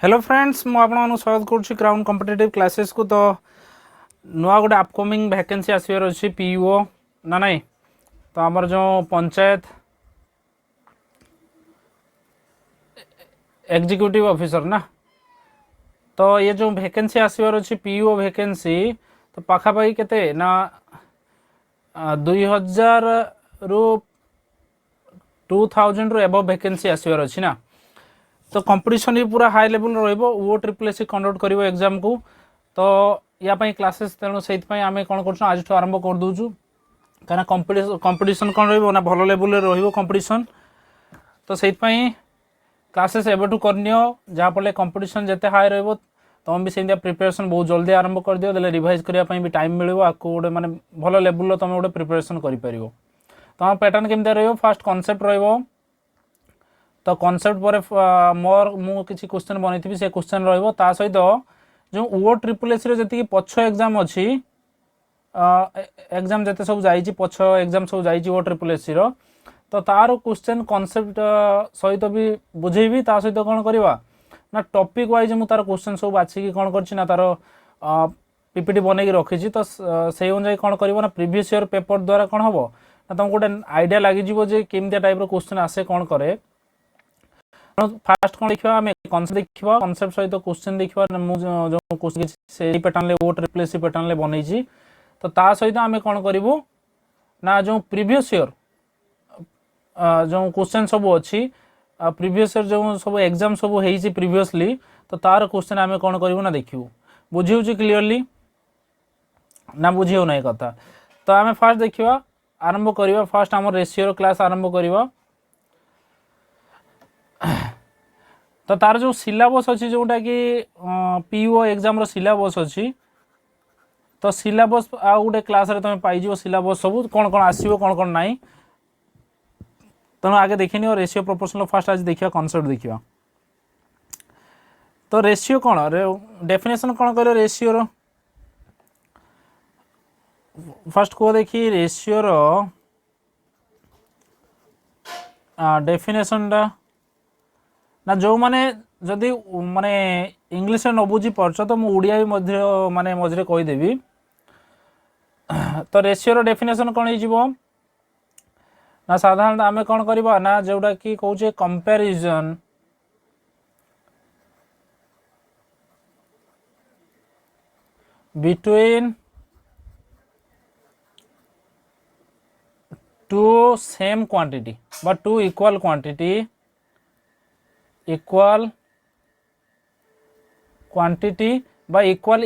Hello friends मु आपन स्वागत करुच्ची क्राउन कॉम्पिटिटिव क्लासेस को। तो नुआ गोटे अपकमिंग वैकेंसी आसबार अच्छी पीओ ना नहीं तो आमर जो पंचायत एग्जीक्यूटिव ऑफिसर ना तो ये जो वैकेंसी आसबार अच्छी पीओ वैकेंसी तो पाखापाखि केते ना 2000 रु 2000 रु एबव वैकेंसी आसबार अच्छी ना। तो कंपटीशन भी पूरा हाई लेवल रो ट्रिपल एससी कंडक्ट कर एग्जाम को। तो या क्लासेस तेणु से आम कौन कर आज आरंभ कर दूचु कहीं कंपटीशन कौन रहा भल लेवल कंपटीशन। तो से क्लासेस एवं करनी जहाँफल कंपटीशन जिते हाई रो तुम भी से प्रिपरेशन बहुत जल्दी आरंभ कर दियो देले रिवाइज करने भी टाइम मिले आपको गोटे माने भल लेवल तुम गोटे प्रिपरेशन कर तुम पैटर्न केमती रो फास्ट कॉन्सेप्ट रो। तो कॉन्सेप्ट पर मोर मु किसी क्वेश्चन बनई से क्वेश्चन रा सहित जो ओ ट्रिपल एस जी पछ एग्जाम अच्छी एग्जाम जिते सब जाइए पछ एग्जाम सब जाइए ओ ट्रिपल एस रो तो तार क्वेश्चन कॉन्सेप्ट सहित भी बुझेबी सहित कौन करवा ना टॉपिक वाइज मु तार क्वेश्चन सब बाछिकी कौन करना तार पीपीटी बनई रखी। तो से अनुसार कौन कर प्रीवियस ईयर पेपर द्वारा कौन हम ना तुमको गोटे आइडिया लगी केमती टाइप क्वेश्चन आसे कौन करे। फास्ट कौन देखा आम कनसेप्ट देखा कनसेप्ट सहित क्वेश्चन देखा जो क्वेश्चन से पैटर्न ओ ट्रिपल एससी पैटर्न बनई तो ता सहित आम कौन करूँ ना जो प्रीवियस ईयर जो क्वेश्चन सब अच्छी प्रीवियस ईयर जो सब एग्जाम सब होती प्रीवियसली तो तार क्वेश्चन आम कौन करूँ ना देखू बुझे क्लीयरली ना बुझे ना कथा। तो आम फास्ट देखा आरंभ करवा फास्ट आम रेशियो क्लास आरंभ करवा। तो तार जो सिलेबस अच्छी जोटा कि पीओ एग्जाम सिलेबस अच्छी तो सिलेबस आउ गोटे क्लास रे तुम पाइज सिलेबस सब कौन कौन आसो कौन कौन ना तेणु आगे देखनी रेशियो प्रोपोर्शनल फास्ट आज देखा कॉन्सेप्ट देखा। तो रेशियो कौन डेफिनेशन कौन कह रेशियो रो फास्ट को देखी रेशियो रो डेफिनेशन ना जो माने जदि माने इंग्लिश न बुझी पार्छ तो मु ओडिया भी माने मझे कहीदेवी। तो रेशियो डेफिनेशन कौन हो ना साधारणतः आम कौन करवा ना जोटा कि कौचे comparison between two same quantity बा two equal quantity equal quantity बा इक्वल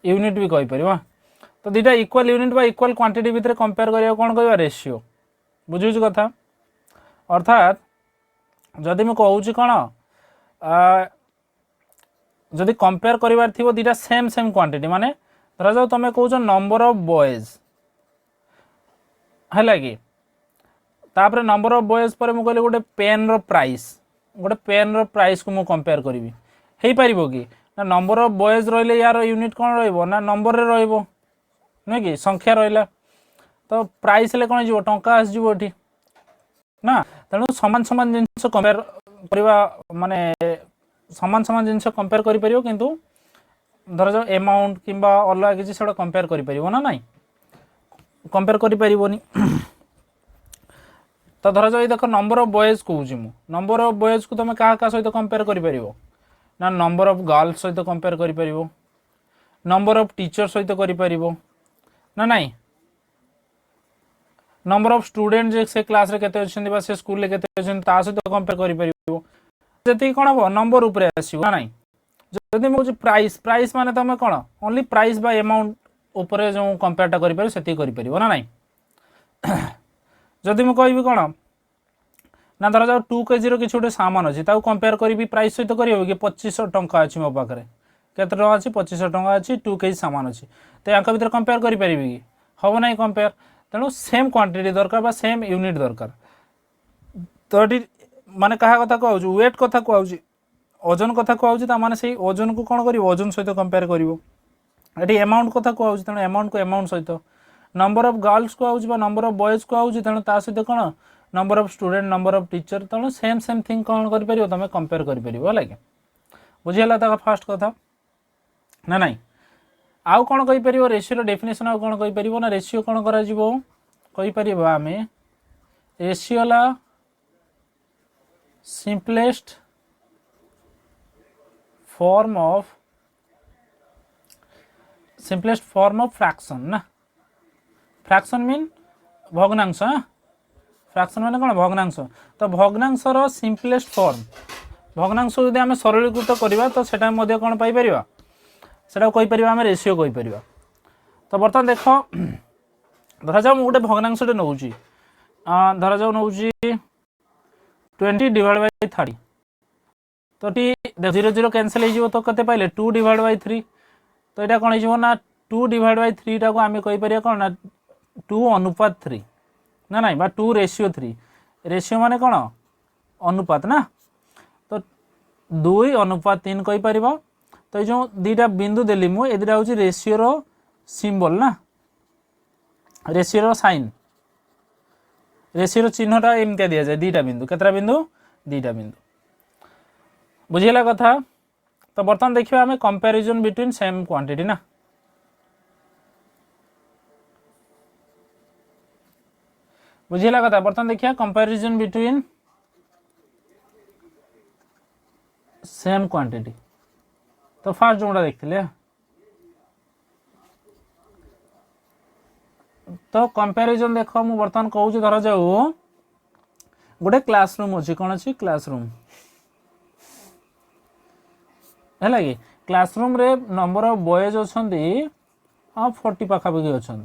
यूनिट भी कही परिवा। तो दुटा इक्वल यूनिट बा इक्वल क्वांटिटी भितर कंपेयर करिया कौन कहवा रेशियो बुझुछ कथा। अर्थात जदि मैं कहूँ कौन जदि कंपेयर करिवार थिबो दुटा सेम सेम क्वांटिटी माने धरा जाओ तुम कह नंबर ऑफ बॉयज है कि तापर नंबर ऑफ बॉयज पर मुझे कहली गोटे पेन रो प्राइस को मुझे कंपेयर करी हो पार कि ना नंबर ऑफ बॉयज रही यार यूनिट कौन रहा नंबर रे नुह कि संख्या रहा तो प्राइस ले कौन टंका आसजी ना। तेणु सामान सामान जिनस कंपेयर करवा माने सामान सामान जिनस कंपेयर कर पारिबो किंतु धर जाओ अमाउंट किंबा अलग किसी से कंपेयर कर पारिबो ना नहीं कंपेयर कर पारिबोनी। तो धर जाओ देख नंबर ऑफ बॉयज कहूँ नंबर ऑफ बॉयज को तुम क्या सहित कंपेयर कर ना नंबर ऑफ गर्ल्स सहित कंपेयर कर नंबर ऑफ टीचर सहित कर ना नहीं नंबर ऑफ स्टूडेंट से क्लास रे केते अछन बा से स्कूल रे केते अछन ता सहित कंपेयर कर परिबो जति कोन हो नंबर ऊपर आसीबो ना नहीं। जदि मो प्राइस प्राइस माने तुम कोन ओनली प्राइस बाय अमाउंट ऊपर जो कंपेयरटा कर परिबो सेति कर परिबो ना नहीं। जदि मु कहबी कोन ना धर जाओ 2 kg रो किछि गोटे सामान अछि ताऊ कंपेयर करी प्राइस सहित करियो कि 2500 टंका अछि मो पाखरे केते टंका अछि 2500 टंका अछि 2 kg सामान अछि तो यांका भीतर कंपेयर करि परिबी कि हबो नै कंपेयर। तेणु सेम क्वांटिटी दरकार बा सेम यूनिट दरकार। तो ये माने कहा कथा कहूँ वेट कथा कहूँ ओजन कथा कहूँ माने से ओजन को कौन कर ओजन सहित कंपेयर कर ये अमाउंट कथा कहूँ तेणु अमाउंट को अमाउंट सहित नंबर ऑफ गर्ल्स कहूँ नंबर ऑफ बॉयज कहूँ तेणु ता सहित कौन number of student number of teacher तेणु सेम सेम थिंग कौन कर तुम कंपेयर कर है बुझीगला तक फास्ट कथा ना नाई आउ कौन कहीपर रेशियो डेफिनेशन आउ कौन कहीपर ना रेशियो कौन कर आम रेशियो ला सिंपलेस्ट फॉर्म ऑफ फ्रैक्शन ना फ्रैक्शन मीन भग्नांश फ्रैक्शन माने कौन भग्नांश तो भग्नांशर सिंपलेस्ट फॉर्म भग्नांश जदि आम सरलीकृत करवा तो सेटा कौन पाइपर सेटा कहीपर आम रेशियो कहीपर तो बर्तमान देख धरा जाओ गोटे भग्नांशटे नौ धरा जाओ नौ 20 डिवाइड बाय 30 तो टी 0 0 कैंसिल हो तो कते पाइले 2 डिवाइड बाय 3 तो यहाँ कौन हो ना 2 डिवाइड बाय 3 टाक आम कहीपर कौन ना 2 अनुपात 3 ना नाई बा 2 रेशियो 3 रेशियो माने कौन अनुपात ना तो 2 अनुपात 3 कहीपर तो ये जो दीटा बिंदु देली मु ए दुटा हूँ रेशियोर सिंबल ना रेशियोर साइन रेशियोर चिन्हटा एमती दि जाए दीटा बिंदु केतरा बिंदु दीटा बिंदु बुझीगला कथा तो बर्तमान देखिए आम कंपैरिजन बिटवीन सेम क्वांटिटी ना बुझीगला कथा बर्तमान देखिए कंपैरिजन बिटवीन सेम क्वांटिटी तो फास्ट जोड़ा देखते तो कंपैरिजन देख मु बर्तमान कहूँ धर जाऊ गोटे क्लासरूम अच्छी कौन अच्छी क्लासरूम है कि क्लासरूम रे नंबर ऑफ बॉयज अच्छा 40 पाखापाखि अच्छा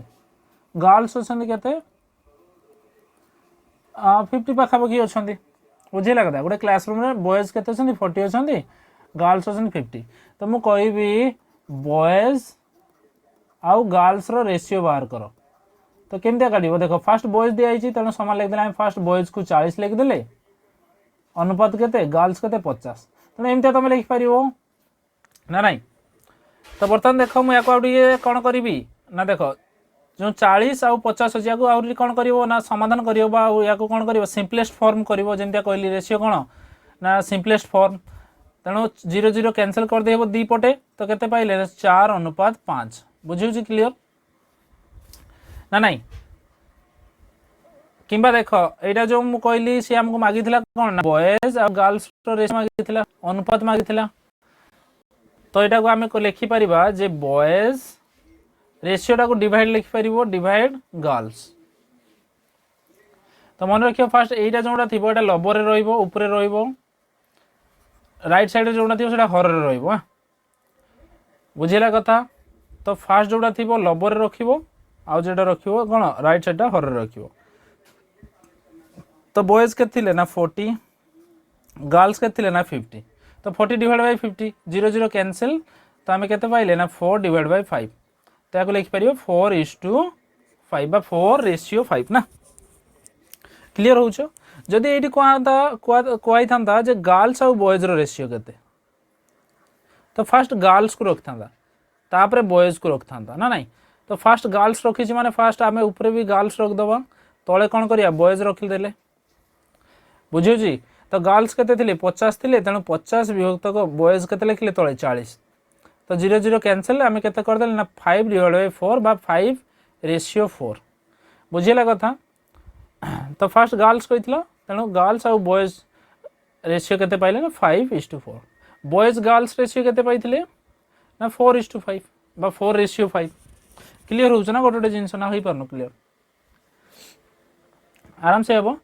गर्ल्स अच्छा के 50 पाखापाखि अच्छा बुझेगा कथा गोटे क्लासरूम रे बॉयज के 40 अच्छा गर्ल्स अच्छा 50 तो मु कहि बॉयज आउ गर्ल्स रो रेशियो बाहर कर तो केमती काट देख फास्ट बॉयज दिखाई तेणु सामान लिखदे फास्ट बॉयज को 40 लिखिदे अनुपात के गर्ल्स के 50 तेणु एमती तुम लिखिपर ना नाई तो बर्तमान देख मुझे कौन करी ना देख जो 40 आउ 50 अच्छी आहरी कौन कर ना समाधान कर कौन कर सिंपलेस्ट फॉर्म कर जमी कहली रेशियो कौन ना सिंपलेस्ट फॉर्म तेणु 0 0 कैंसिल कर दे दी पटे तो केते पाइले 4 अनुपात 5 बुझे क्लियर ना नाई किंबा देख यहाँ जो मुझे कहली सी आमको मागी कौन ना बॉयज आ गर्ल्स रेशियो मागी अनुपात मागी तो यहाँ को आम लिखिपर जे बॉयज रेशियोटा को डिवाइड लिखिपर डिवाइड गर्ल्स तो मन रखियो फास्ट एटा जोटा थी एटा लबर रे राइट साइड जोटा थी हर रे बुझेगा कथा तो फास्ट जोटा थी लबर रख आउ जेटा रखियो कौन राइट साइड हर रखियो तो बॉयज के ना 40 गर्ल्स के ना 50 तो 40 डिवाइड बाय 50 0 0 कैंसिल तो आम के पाइले ना 4 डिवाइड बाय 5 तो या लिखिपर 4:5 बा 4 रेशियो 5 ना क्लीयर हो जदि ये कही था जे गर्ल्स आउ बॉयज रेशियो के तो फास्ट गर्ल्स को रखी था बॉयज को रखी था ना नाई तो फास्ट गर्ल्स रखी माने फास्ट आम ऊपर भी गर्ल्स रखदबा तले कौन करिया बॉयज रखिदेले बुझे तो गर्ल्स के 50 थे तेणु 50 विभक्तक बॉयज के लिखिले तले 40 तो 0 0 कैंसिल आम के करदे ना 5 डिवाइड बाय 4 बा 5 रेशियो 4 बुझेगा कथा तो फास्ट गर्ल्स कही तेणु गर्ल्स आउ बॉयज रेशियो के पाइले ना 5:4 बॉयज गर्ल्स रेशियो के पाइले ना 4:5 बा 4 रेशियो 5 क्लीयर हो ना गोटे जिनस ना हो पारन क्लीयर आराम से हम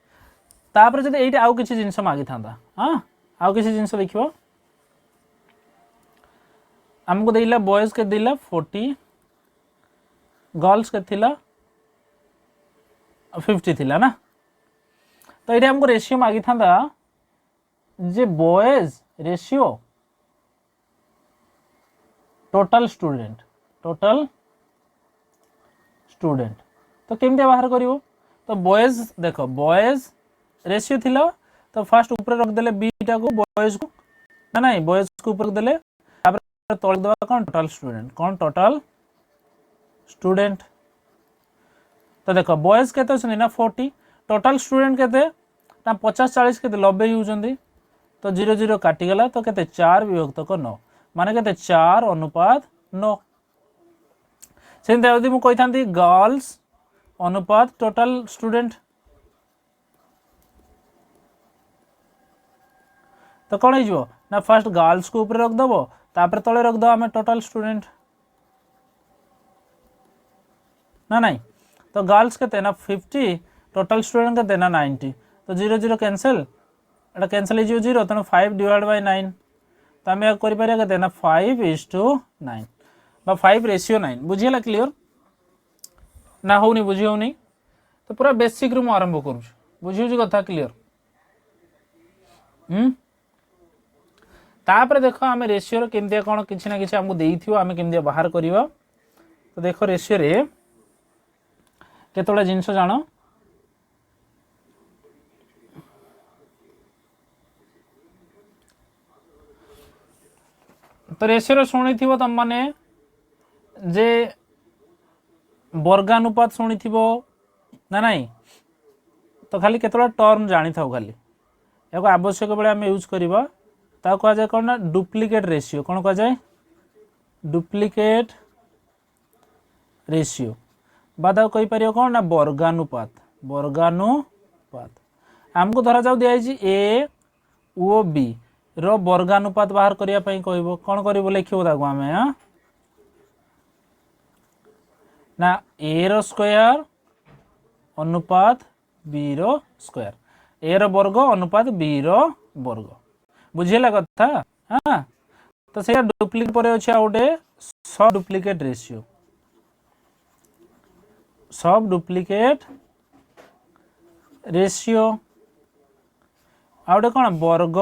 तापर जब ये आउ किसी जिनस मागी था हाँ आउ किसी जिनस देख आमको देला बॉयज के देला 40 गर्ल्स के थिला 50 थिला ना तो ये आमको रेशियो मागी था जे बॉयज रेशियो टोटल स्टूडेंट तो केमती बाहर करिवो तो बॉयज देख बॉयज रेशियो थिला तो फास्ट ऊपर रखदेले बीटा को बॉयज को ना नहीं बॉयज को ऊपर रखदेले तले दबा कौन टोटल स्टूडेंट तो देख बॉयज के ना 40 टोटल स्टूडेंट के ना 50-40 के 90 होउछंदी तो 0-0 काटिगला तो केते 4 विभक्त 9 माने केते 4:9 सेंते यदि मु कहिथांती गर्ल्स अनुपात टोटल स्टूडेंट तो कौन हो ना फास्ट गर्ल्स को ऊपर रखदेव तापर तले रखदेव आम टोटल स्टूडेंट ना नहीं तो गर्ल्स के ना 50 टोटल स्टूडेंट के ना 90 तो 0-0 कैंसल एटा कैंसल हो 0 तेणु 5/9 तो आम कर ना 5:9 बा 5:9 बुझीगला क्लियर ना होनी बुझी होनी तो पूरा बेसिक रु आरंभ करूँ बुझी कथा क्लियर तापर देख आम रेशियो केमती कौन किसी ना कि आमको देथि आम केमती बाहर करवा तो देख रेशियो रे केतोला जिनस जान तो रेशियो शुणी तुम मैंने जे वर्गानुपात शुणी ना नहीं तो खाली केतोला टर्म जानी था खाली या आवश्यक बेले आम यूज करवा कह जाए कौन ना डुप्लिकेट रेशियो कौन कह जाए डुप्लिकेट रेशियो बाद कहीपर कौन ना वर्गानुपात वर्गानुपात आमको धरा जाऊ दिखाई ए ओ बी रो वर्गानुपात बाहर करने कहब कौन कर लिखो आम ना ए रो स्क्वायर अनुपात बी रो स्क्वायर ए रो वर्ग अनुपात बी रो वर्ग बुझेगा कथा हाँ तो से डुप्लिकेट पर अच्छे गोटे सब डुप्लिकेट रेशियो सब डुप्लिकेट रेशियो आउटे कौन वर्ग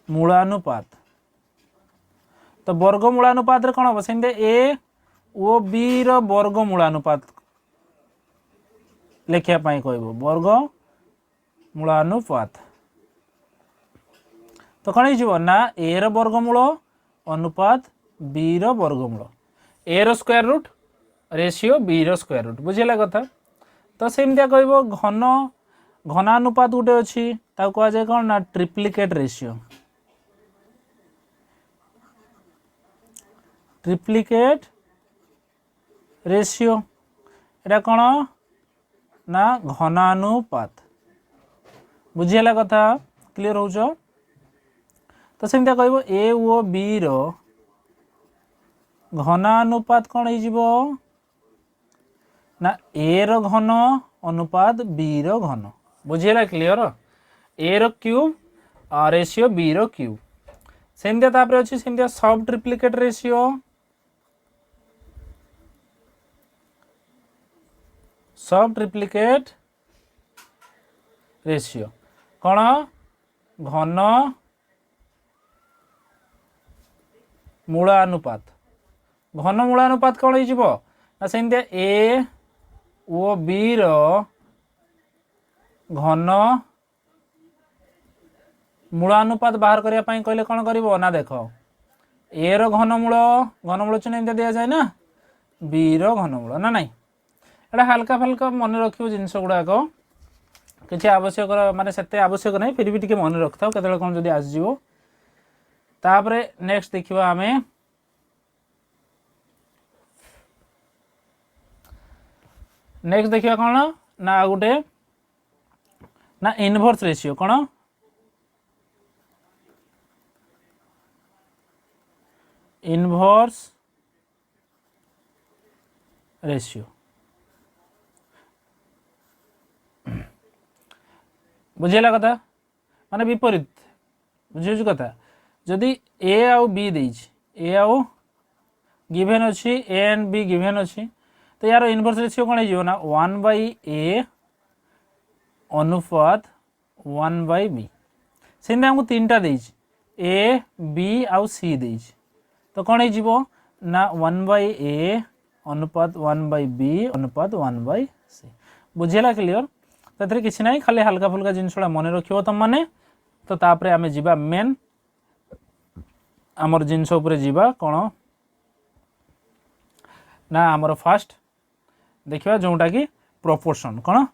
मूलानुपात तो वर्ग मूलानुपात रे कौन हम से ए ओ बी रो वर्ग मूलानुपात लिखापी कहब वर्ग मूलानुपात तो कौन हो ना ए रो वर्गमूल अनुपात बी रो वर्गमूल ए रो स्क्वायर रूट रेशियो बी रो स्क्वायर रूट बुझेगा कथा तो सेमती कहब घन घनानुपात गोटे अच्छी कह जाए कौन ना ट्रिप्लिकेट रेशियो ट्रिप्लिकेट रेशियो एटा कौन ना घनानुपात बुझीगला कथा क्लियर हो तो सेमती कहब ए ओ बी रो घनानुपात कौन हो ना ए रो घन अनुपात बी रो घन बुझीगला clear A row cube ratio B row cube सेमती तापर अच्छी सेमती सब ट्रिप्लिकेट रेशियो सब ट्रिप्लिकेट रेशियो कौन घन मूलानुपात घन मूलानुपात कौन हो सेमती ए ओ बी रो घन मूलानुपात बाहर करने कहले कौन कर ना देख ए रो घनमूल चिन्ह एमती दि जाए ना बी रो घनमूल ना नहीं एटा हल्का फल्का मन रख जिनस गुड़ाक किसी आवश्यक माने सेते आवश्यक नहीं फिर भी टिके मन रखता केतले कौन जदि आसजिवो तापरे नेक्स्ट देखिबा आमे नेक्स्ट देखिबा कौन ना गोटे ना इनवर्स रेशियो कौन इनवर्स रेशियो बुझेगा कथा माने विपरीत बुझे कथा जदि ए आउ बी ए आउ गिवेन अच्छी ए एंड बी गिवेन अच्छी तो यार इनवर्स रेशियो कौन हो ना 1/a अनुपात 1/b से आमको तीन टा ए बी आउ सी तो कौन हो ना 1/a अनुपात 1/b अनुपात 1/c बुझेगा क्लियर तो किसी ना खाली हल्का फुल्का जिनसा मन रखियो तुम मैंने तो तापरे आमे जीवा मेन आमर जिनस उपरे जीवा कौन ना आमर फास्ट देखिए जोटा कि प्रोपोर्शन कौन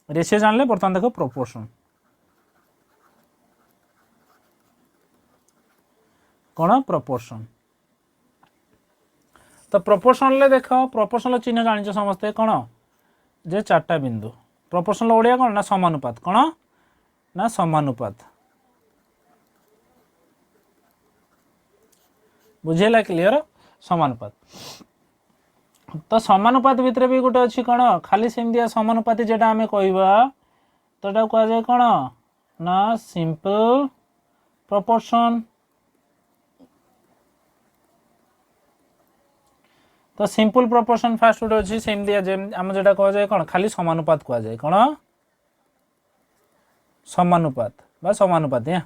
रेशियो जानले बर्तमान देखो प्रोपोर्शन कौन प्रोपोर्शन तो प्रोपोर्शनल देख प्रोपोर्शनल चिन्ह जान समस्ते कौन जे चार्टा बिंदु प्रोपोर्शनल ओडिया कौन ना समानुपात कौन ना समानुपात बुझेला क्लियर समानुपात तो समानुपात भितर भी गोटे अच्छी कौन खाली सेमतिया समानुपाती जेटा आम कहवा तो कह जाए कौन ना सिंपल प्रोपोर्शन तो सिंपल प्रोपोर्शन फास्ट गोटे अच्छी सेमतिया आम जेटा कह जाए कौन खाली समानुपात कह जाए कौन समानुपात बा समानुपात या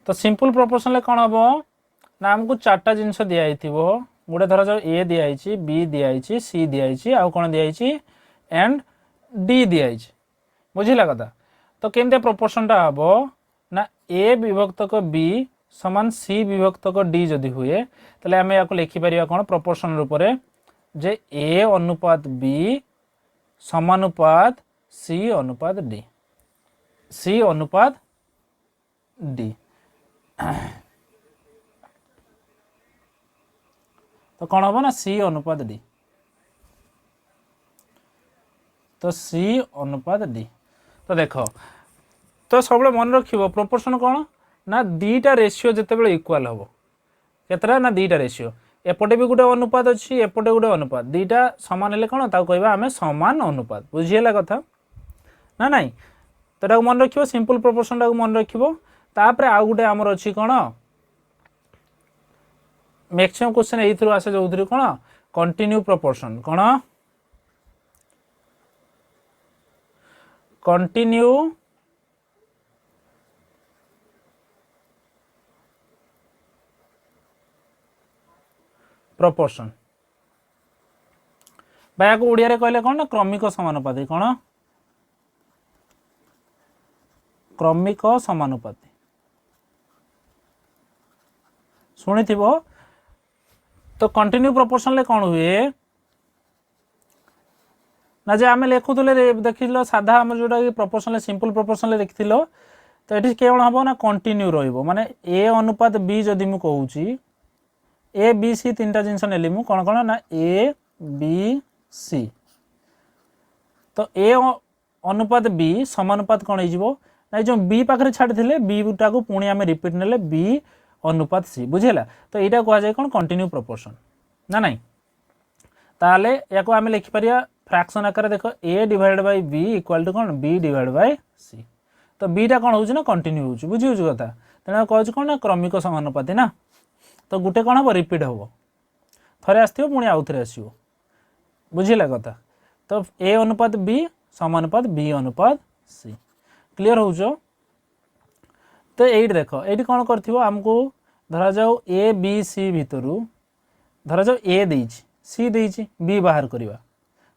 तो सिंपल प्रोपोर्शन कौन हम ना आमको चार्टा जिनस दिखाई गोटे धर जाओ ए दिखाई बी दिखाई सी दिखाई आउ कौन दिखाई एंड डी दिखाई बुझिला कथा तो केमती प्रोपोर्शनटा हम ना ए विभक्तक बी समान सी विभक्तक डी जदि हुए ताले आम या लिखिपर कौन प्रोपोर्शन रूप से जे ए अनुपात बी समानुपात सी अनुपात डी सी अनुपात डी तो कौन हम ना सी अनुपात डी तो सी अनुपात डी तो देख तो सब मन रख प्रोपोर्शन कौन ना दीटा रेशियो जिते इक्वाल हम केतरा ना दीटा रेशियो एपटे भी गोटे अनुपात अच्छी एपटे गोटे अनुपात दीटा सामान हेल्ले कौन ताको कहबा आमे समान अनुपात बुझीला कथा ना नाई तो मन रख सिंपल प्रोपोर्शन टाक मन रख आउ गोटे आमर अच्छी कौन मैक्सिमम क्वेश्चन ये आसे जो कौन कंटिन्यू प्रोपोर्शन कौन कंटिन्यू प्रोपोर्शन बाया को ओडिया रे कहले कौन ना क्रमिक समानुपाती कौन क्रमिक समानुपाती शुणी तो कंटिन्यू प्रोपोर्शन कौन हुए ना जे आम लिखुले देख साधा आम जोटा कि प्रोपोर्शन सिंपल प्रोपोर्शन देखी तो ये कौन हम ना कंटिन्यू रे ए अनुपात बी जदि मु कहूँ ए बी सी तीन टा जिनस नेली मु कौन कौन ना ए बी सी तो ए अनुपात बी समानुपात कौन हो जो बी पाखे छाड़ी बी टा को पुणी आम रिपीट नेले बी अनुपात सी बुझेला तो यहाँ कह जाए कौन कंटिन्यू प्रोपोर्शन ना नहीं ताले या आम लिखिपर फ्रैक्शन आकार देख a divide by b equal to कौन बी डिवाइड बाय सी तो बीटा कौन हो कंटिन्यू हो बुझी कथा तेना कहूँ कौन ना क्रमिक समानुपाती ना तो गोटे कौन हम रिपीट हम थे आसो पुणी आउ थे आसो बुझिला कथा तो ए अनुपात बी समानुपात बी अनुपात सी क्लीयर हो तो ये देख ये कौन करमको धरा जाऊ ए बी सी भितर धरा जाऊ ए देछि सी देछि बी बाहर करवा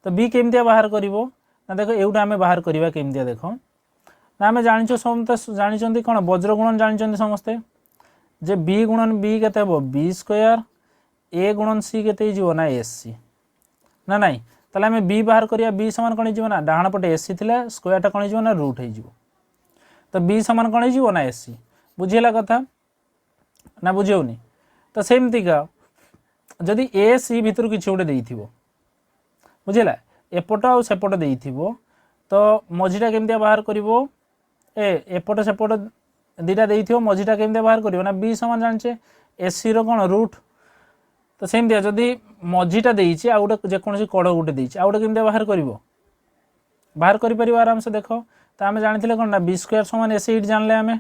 तो बी केमतिया बाहर करिवो ना देख एउटा आमे बाहर करवा केमतिया देख ना आमे जानिछो समस्त जानिछन्ती कोन वज्र गुणन जानिछन्ती समस्ते जे बी गुणन बी केते हबो बी स्क्वायर ए गुणन सी केते हिजो ना एस सी ना नहीं ताले आमे बी बाहर करिया बी समान कोन हिजो ना डाहाण पटे एस सी थिला स्क्वायर टा कोन हिजो ना रूट हिजो तो बी समान कौन हो ना एस सी बुझेगा कथा ना बुझेनि तो सेमती का जदि ए सी भितर किसी गोटे देइथिबो बुझेगा एपट आ सेपट देइथिबो तो मझीटा केमतिया बाहर करिवो एपट सेपट दीटा देइथिबो मझीटा केमतिया बाहर करिवो ना बी समान जानचे एस सी रो कौन रूट तो सेमतिया जदि मझीटा देइछि आ गोटे जेकोसी कड़ गोटे देइछि आ गोटे केमतिया बाहर करिवो बाहर करि परिबो आराम से देखो तो आम जानी कौन ना बी स्क्वायर समान एस एट जानले आम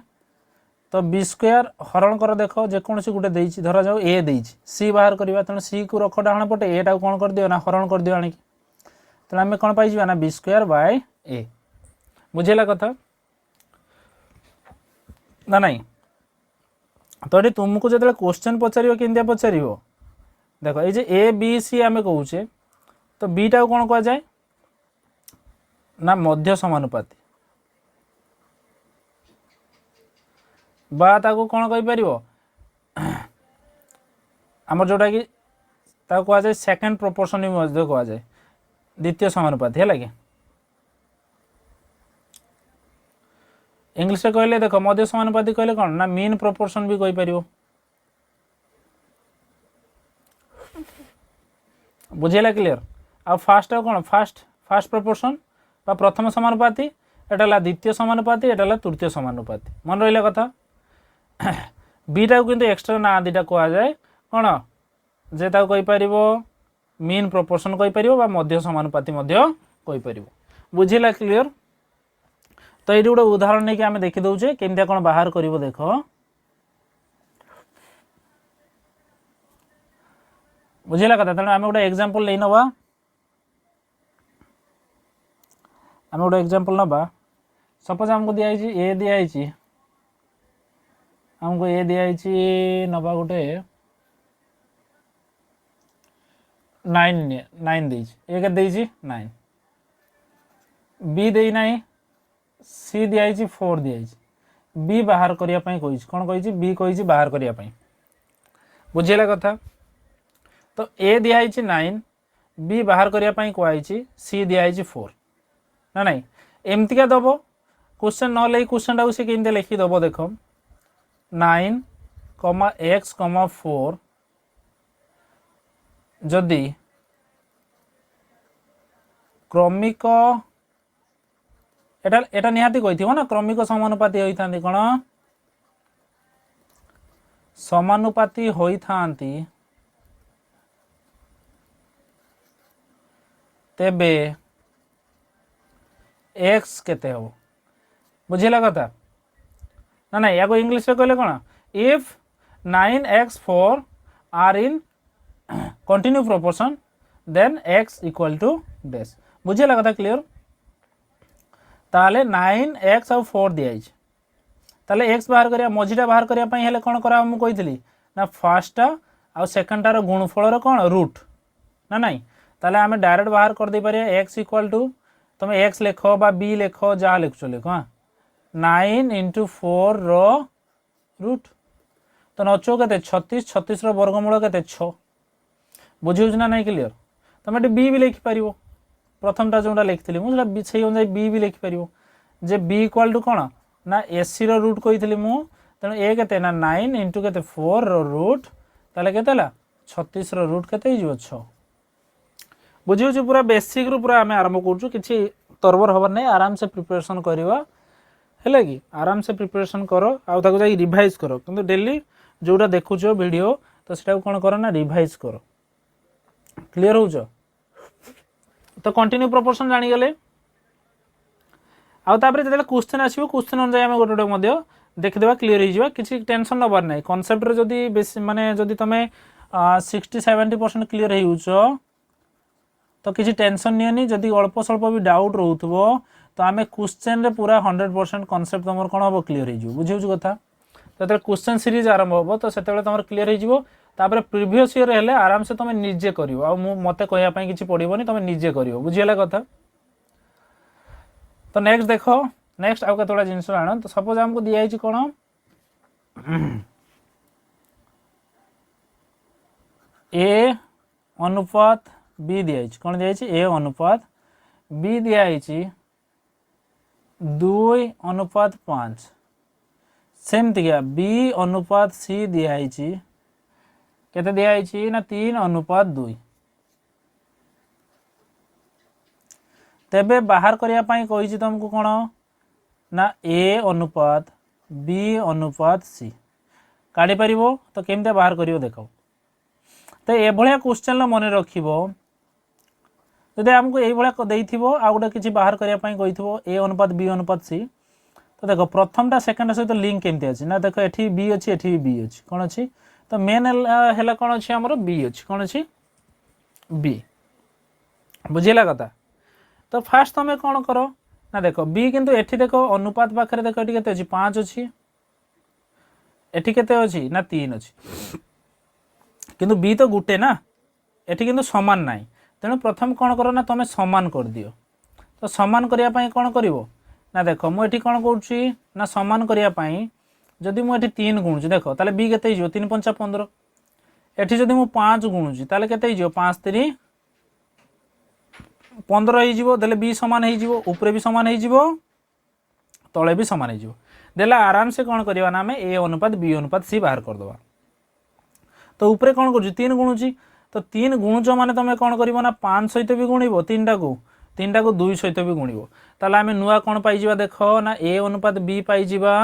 तो बी स्क्वायर हरण कर देख जेकोसी गोटे देइछि धरा जाऊ ए देइछि सी बाहर करवा तेणु सी को रख डाण पटे ए टा कौन कर दियो ना हरण कर दियो आनिक तेणु आम कौन पाई ना बी स्क्वायर बाय ए बुझेला कथा ना नहीं तो ये तुमको जो क्वेश्चन पचार केमतिया पचार देख ये ए बी सी आम कहे तो बीटा कौन कह जाए ना मध्य समानुपाती बा ताको कौन कहीपर आम जोटा कि कह जाए सेकेंड प्रोपोर्शन भी कह जाए द्वितीय समानुपाती है कि इंग्लिश रे कहले देख मध्य समानुपाती कहले कौन ना मीन प्रोपोर्शन भी कहि परियो बुझेला क्लियर आ फास्ट कौन फास्ट प्रोपोर्शन बा प्रथम समानुपाती एटा ला द्वितीय समानुपाती एटा ला तृतीय समानुपाती मन रहिला कथा बीटा किंतु एक्स्ट्रा ना दीटा कह जाए कौन जे ताको कहि परिबो मीन प्रोपोर्शन कहि परिबो बा मध्य समानुपाती मध्य कहि परिबो बुझिला क्लियर तो ये गोटे उदाहरण नहीं कि आम देखी दौचे केमती कौन बाहर कर देख बुझेगा कथा तेणु आम गोटे एग्जांपल नहीं नवा आम गोटे एग्जांपल नवा सपोज आमको दिखाई ए दिखाई आमको ए दिखाई नवा गोटे 9 ए के 9 बी दे ना सी दिखाई 4 दिखाई बी बाहर करने कौन कही बी कही बाहर करने बुझेगा कथा तो ए दिखाई 9 बी बाहर करने कहुई सी दिखाई 4 ना नहीं एमतिका दब क्वेश्चन ना क्वेश्चन टाक सी केमती लिखिदब देख 9, x, 4 जदि क्रमिक एटा निहाती कही ना क्रमिक समानुपाती होता कौन समानुपाती होता तेबे एक्स केते हो बुझेगा कथा ना ना या इंग्लिश रे कहले कौन if 9x4 are in continue proportion then x equal to dash बुझेगा कथा क्लियर ताले 9x और 4 दिखाई ताले x बाहर करिया मझीटा बाहर करिया पई हेले कोन करा हम कहितली ना फर्स्टटा आ सेकंडटार गुणफल रो कोन रूट ना नहीं ताले आमे डायरेक्ट बाहर कर दे पारे x इक्वल टू तुम x लिख बा b लिख जहाँ लिखुच लिख हाँ 9 इंटू 4 रो रूट तो नचो के 36 36 रो वर्गमूल के 6 बुझे ना नहीं क्लियर तुम ये बी भी लिखिपर प्रथमटा जोटा लिखी मुझे से अनुसार बी भी लिखिपर जे बी इक्वाल टू कौन ना एसी रो रूट कही तेणु ए के ना 9 इंटू के 4 रो रूट ताले के 36 रो रूट के 6 बुझे पूरा बेसिक रू पूरा आम आरंभ करूँ कि तरबर हबार नहीं आराम से प्रिपरेशन करवा है कि आराम से प्रिपरेशन कर आउ ताको जाई रिवाइज कर किंतु डेली जोटा देखुच वीडियो तो सेटा कौन कर ना रिवाइज कर क्लियर हो तो कंटिन्यू प्रोपोर्शन जानीगले आउे जो क्वेश्चन आसो क्वेश्चन अनुसार आम गोटे गोटे देखीदे क्लीयर हो किसी टेंशन नबार ना कनसेप्ट जदि बेसी माने जदि तुम 60-70% क्लीयर हो तो किसी टेंशन नहीं जदि अल्प स्वल्प भी डाउट रोथबो तो आम क्वेश्चन रे पूरा 100% कनसेप्ट तुम कौन हम क्लीयर हो बुझे कथा तो क्वेश्चन सीरीज आरंभ हो तो से तुम क्लीयर हो प्रीवियस ईयर हेले आराम से तुम निजे कर मत कहवाई किसी पड़ोनी तुम निजे कर बुझीगला कथा तो नेक्स्ट देख नेक्स्ट आउ कतोड़ा जिनस आण तो सपोज आमको दिखाई कौन ए अनुपात बी दिखाई कौन दिखाई ए अनुपात बी दिखाई 2:5 सेमती क्या बी अनुपात सी दिखाई केते दिखाई ना 3:2 तेबे बाहर करने कही तुमको कौन ना ए अनुपात बी अनुपात सी काढ़ी पार तो केमती बाहर कर देख तो ये क्वेश्चन मन रख जदि आमको ये आ गोटे किसी बाहर करने कही ए अनुपात बी अनुपात सी तो देख प्रथमटा सेकेंड सहित लिंक केमती अच्छी ना देख एठी बी अच्छी एठी बी अच्छी कौन अच्छी तो मेन है कौन अच्छी आमर बी अच्छी कौन अच्छी बी बुझेगा कथा तो फास्ट तुम कौन कर ना देख बी किंतु एठी देख अनुपात पाखे देख ये के 5 अच्छी एठी केते अच्छी ना 3 अच्छी किंतु बी तो गुटे ना एठी किंतु समान नाई तेणु प्रथम कौन कर ना तुम समान कर दियो तो समान करने कौन कर ना देख मुझे कौन कौन ना समान करने जदि मुझे 3 गुणुची देख ताले बी केते 3×5 = 15 एठी जदि मु 5 गुणुची ताले केते 5×3 = 15 हो देले बी समान हो ऊपर भी समान हो तले भी सामान हो देला आराम से कौन करवा ना आम ए अनुपात बी अनुपात सी बाहर करदे। तो ऊपर कौन कर 3 गुणुची तो 3 गुणुच माने तुम कौन कर ना 5 सहित भी गुणिब 3टा को 2 सहित भी गुणिब ताले आम नुआ कौन पाइबा देख ना ए अनुपात बी पाइबा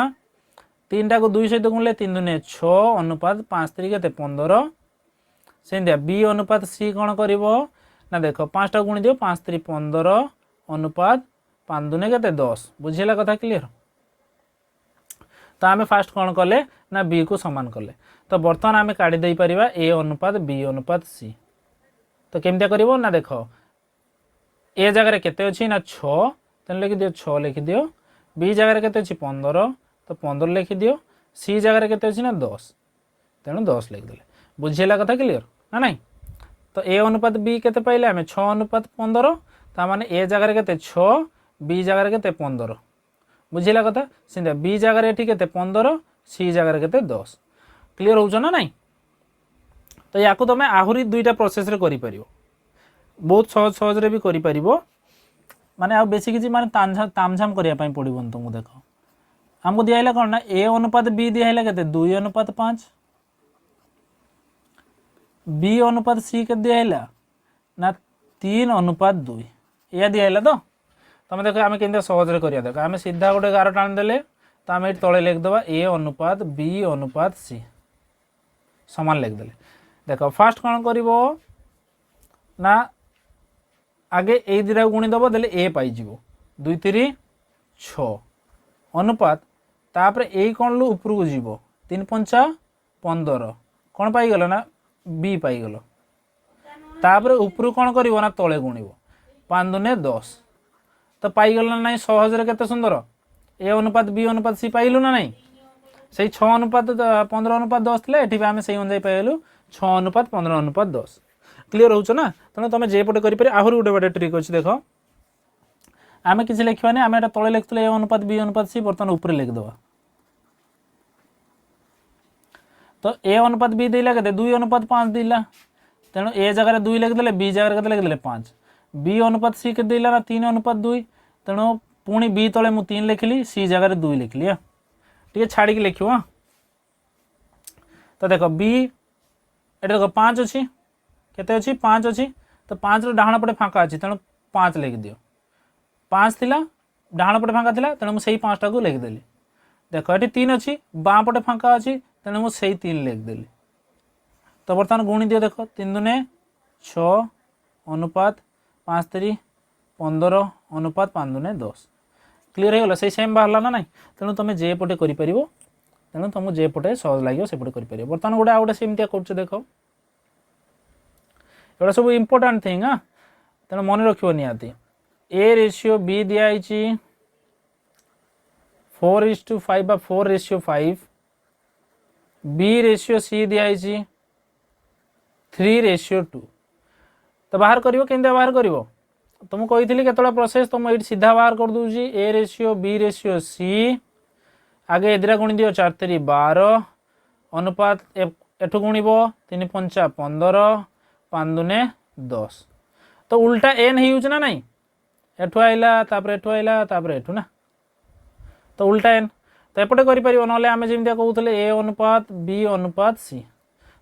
3टा को 2 सहित गुणिले 3 दुने 6 अनुपात 5 3 के 15 से बी अनुपात सी कौन कर ना देख 5टा गुणी दियो 5 3 15 अनुपात 5 दुने के 10 बुझेगा कथा क्लीयर। तो आम फास्ट कौन कले ना बी को समान कले तो बर्तमान आम काढ़ी दे पारिबा ए अनुपात बी अनुपात सी। तो केमती कर ना देख ए जगह केते अच्छी ना 6 तेन लिखि दियो 6 लिखि दियो बी जगह केते अच्छी 15 तो 15 लिखि दियो सी जगह केते अच्छी ना 10 तेणु 10 लिखिदे बुझेगा कथा क्लीयर ना नहीं। तो ए अनुपात बी केते पाइले आम 6 अनुपात 15 ता माने ए जगह केते 6 बी जगह केते 15 बुझेगा कथा से बी जगह ये केते 15 सी जगह केते 10 क्लीयर हो ना नहीं। तो या तुम आहरी दुईटा प्रोसेस रे करि परिबो बहुत सहज सहज रे भी करि परिबो माने आ बेसी किछि माने तामझाम करिया पई पड़िबन तुमको देख हमको दियाइला कोन ना ए अनुपात बी दियाइला केते 2 अनुपात 5 बी अनुपात सी के दियाइला ना 3 अनुपात 2 या दियाइला तो तुम देख आम के सहज रे करिया देख आम सीधा गोटे गार टाणी देले तो आम ये तले लिखिदबा ए अनुपात बी अनुपात सी समान लिखिदेले देख फास्ट कौन कर ना आगे ए दुटा गुणीदब देले ए पाइज 2 3 6 अनुपात तापर ए कौन लु ऊपर को जीव 3 5 15 कौन पाइगल ना बी पाइगल तापर ऊपर कौन कर ना तले गुणिब 5 दुने 10 तो पाइगल ना नहीं सहज रे केते सुंदर ए अनुपात बी अनुपात सी पाइलु ना नहीं से 6 अनुपात 15 अनुपात 10 थे ये आम से अनुजाई पाइलु 6 अनुपात 15 अनुपात 10 क्लीयर हो ना। तेणु तुम जेपटे करें आहरी गोटे गोटे ट्रिक अच्छे देख आम किसी लिखा आम एटा तले लिखुले ए अनुपात बी अनुपात सी बर्तमान ऊपर लिखिदबा तो ए अनुपात बी देला के 2 अनुपात 5 देला तेणु ए जगह 2 लिखिदे बी जगह के लिखिदे 5 बी अनुपात सी के देला ना 3 अनुपात 2 तेणु पुणी बी तले मु 3 लिखिली सी जगह 2 लिखिली टे छाड़ी लिख तो देख बी ये देख 5 अच्छी केते अच्छी 5 अच्छी तो 5 डाहाण पटे फाँका अच्छी तेणु 5 लिखि दियो 5 थिला डाहाण पटे फाँका थिला तेणु मुझे 5टा को लिखिदेली देख ये 3 अच्छी बाँ पटे फाँका अच्छी तेणु मुझे 3 लिखिदेली। तो बर्तमान गुणी दियो देख 3 दुने 6 अनुपात 5 3 15 अनुपात 5 दुने 10 क्लीयर हो से सेम बाहर ना नहीं तेणु तुम जे पटे कर तेणु तुमको जे पटे सहज लगे से पटे कर बर्तमान गोटे आउटे सेमती कर देख एटा सब इम्पोर्टाट थिंग हाँ तेणु मन रखियो निहाती ए रेशियो बी दिखाई 4:5 बा 4:5 बी रेशियो सी दिखाई 3:2 तो बाहर कर बाहर कर तुमको कही के प्रोसेस तुम ये सीधा बाहर कर दूसरी A ratio B ratio C आगे ए दिरा गुणी दियो 4 3 12 अनुपात एठू गुणिब 3 5 15 5 दुने 10 तो उल्टा एन हो ना नहीं एठू आइला तापर एठू आइला तापर एठू ना तो उल्टा एन तो एपटे करें ना आम जमी कहते ए अनुपात बी अनुपात सी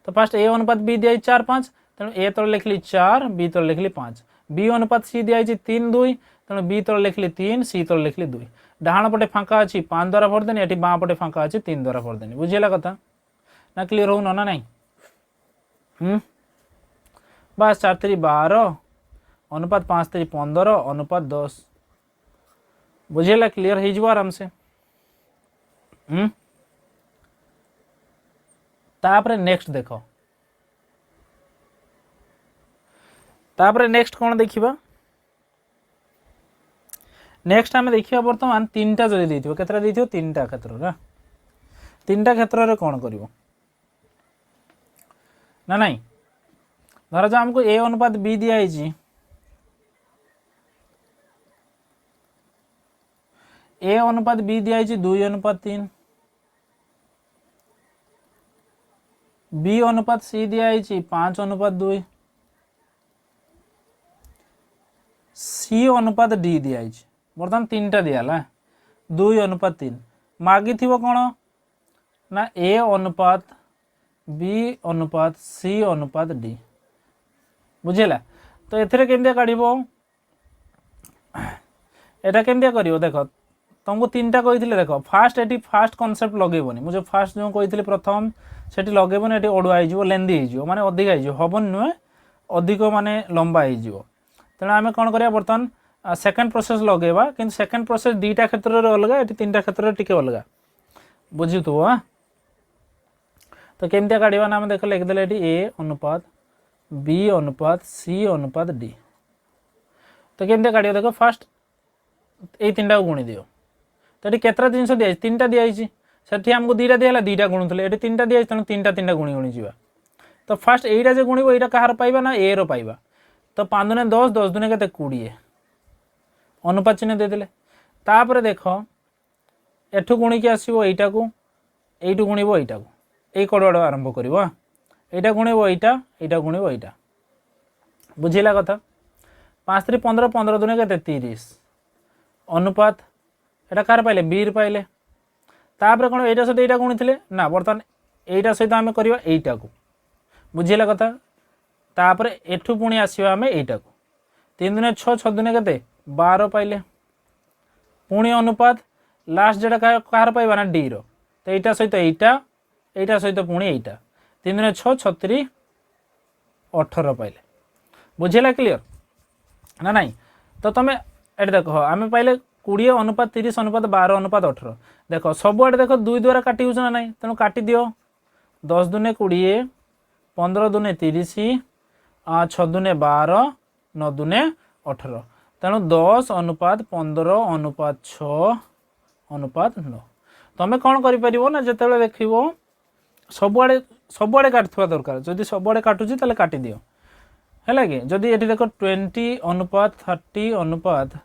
तो फास्ट ए अनुपात बी दिखाई 4 5 तेणु ए तले लिखली 4 बी तले लिखली 5 बी अनुपात सी दिखाई 3 2 तेणु बी तले लिखली 3 सी तले लिखली 2 डाहाण पटे फाँका अच्छी 5 द्वारा भरदेनी ये बाँ पटे फाँका अच्छी 3 द्वारा भरदेनी बुझेगा कथा ना क्लीयर हो ना नहीं बस 4 3 12 अनुपात 5 3 15 अनुपात 10 बुझेगा क्लीयर हो आराम से तापरे नेक्स्ट देख तापरे नेक्स्ट कौन देखा नेक्स्ट आम देखा बर्तमान 3टा जदि देथिबो केतरा देथिबो 3टा क्षेत्र ना 3टा क्षेत्र रे कौन करिवो ना नहीं धर जा हमको ए अनुपात बी दिया ए अनुपात बी दिया 2 अनुपात 3 बी अनुपात सी दिया 5 अनुपात 2 सी अनुपात डी दिया बर्तमान 3टा दियाला 2:3 मागी थी कौन ना ए अनुपात बी अनुपात सी अनुपात डी बुझेगा। तो एथिरे केमतिया काढिबो एटा केमतिया करिवो देख तुमको तीनटा कही देख फास्ट एटी फास्ट कॉन्सेप्ट लगेबनी मुझे फास्ट जो कही प्रथम सेठी लगेबनी एटी ओडुआ हो लेंदी हो माने अधिक हो हबन नुहे अधिक माने लंबा हो तेणु आम कौन करिया बर्तमान सेकेंड प्रोसेस लगेबा कि सेकेंड प्रोसेस दीटा क्षेत्र में अलग ये तीनटा क्षेत्र में टिके अलग बुझुथु। हाँ तो केमतिया काढ़ा ना आम देख लिखिदे ए अनुपात बी अनुपात सी अनुपात डी। तो केमतिया काढ़ देख फास्ट ये तीनटा को गुणी दियो तो ये केतरा जिनस दिखाई तीनटा दिखाई से आमको दीटा दिया दीटा गुणुले ये तीनटा दिखाई तेणु तीनटा तीनटा गुणी गुणी जा। तो फास्ट यहीटा जो गुणव यहाँ कहार पाइबा ना ए रो पाइबा तो 5 दुने 10 10 दुने के 20 अनुपात चिन्ह देदेले तापर देख एठू गुणिकी आसो यहीटा को यू गुणव यहीटा को यही कड़ुआड़ आरंभ कर यहाँ गुणव यहाँ गुणव यहाँ बुझेगा कथा 5 3 15 15 दुने के 30 अनुपात यहाँ कार पाइले बी पाइले तापर कौन यहाँ सहित यहाँ गुणी ना बर्तमान यहाँ सहित आम करवा यहाँ को बुझेगा कथा तापर एठू पुणी आसवा आम यहाँ को 3 दुने 6 6 दुने के 12 पाइले पुणी अनुपात लास्ट जेटा कहार पाइबा ना डी रो तो यहाँ सहित यहाँ सहित पुणी यहाँ 3 दुने 6 36 18 पाइले बुझेगा क्लियर ना नहीं। तो तुम ये देख आम पाइले 20 अनुपात 30 अनुपात 12 अनुपात 18 देख सबुआड़े देख 2 द्वारा काटी हो ना नहीं तेणु काटी दियो 10 दुने 20 15 दुने 30 6 दुने 12 9 दुने 18 तेणु 10 अनुपात 15 अनुपात 6 अनुपात 9 तुम कौन कर ना जिते देख सबुआड़े काटुवा दरकार जदि सबुआड़े काटुची ताले काटी दियो है कि जदि ये देख 20 अनुपात 30 अनुपात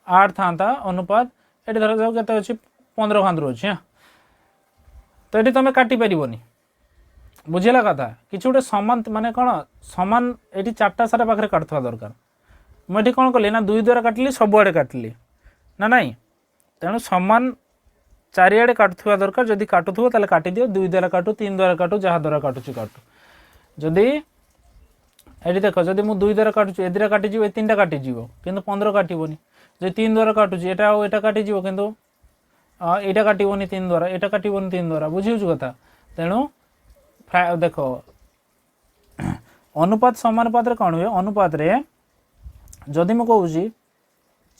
8 था अनुपात ये धर जाओ के 15 खान अच्छे। हाँ तो ये तुम काटी पारनी बुझेगा कथा कि गोटे सामान माने कौन सामान ये 4टा सारा पाखे काटुवा दरकार मुझे कौन कली ना 2 द्वारा काटिली सबुआड़े काटिली ना नहीं तेणु सामान चारिआडे काटुवा दरकार जदि काटुथो ताले काटी दियो 2 द्वारा काटू 3 द्वारा काटू जहाँ द्वारा काटुची काटू जदि ये देख जदि मुझे 2 द्वारा काटुची ए द्वारा काटिजी ए 3टा काटिजी किंतु 15 काटबनी जो 3 द्वारा काटुची एटा काटिजी किंतु यहाँ काटबनी 3 द्वारा यहाँ काटबनी 3 द्वारा बुझी कथा तेणु देख अनुपात समानुपात कौन हुए अनुपात रे जदि मुझे कहूँ